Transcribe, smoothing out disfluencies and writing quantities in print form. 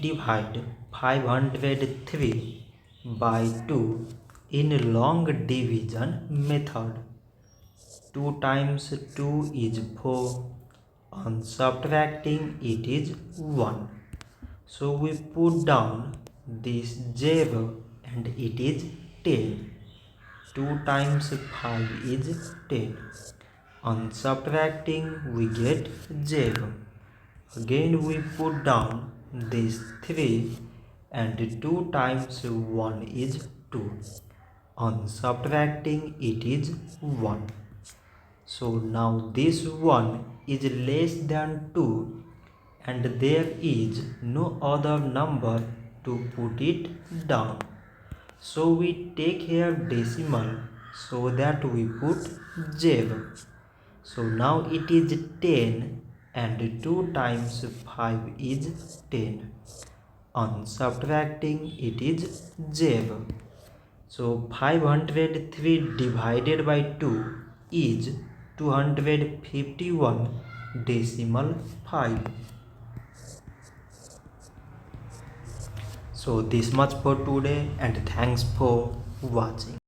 divide 503 by 2 in long division method. 2 times 2 is 4. On subtracting it is 1. So we put down this 0 and it is 10. 2 times 5 is 10. On subtracting we get 0. Again we put down this 3 and 2 times 1 is 2. On subtracting it is 1. So now this 1 is less than 2 and there is no other number to put it down. So we take here decimal so that we put 0. So now it is 10 and 2 times 5 is 10. On subtracting it is 0. So 503 divided by 2 is 251 decimal 5. So this much for today and thanks for watching.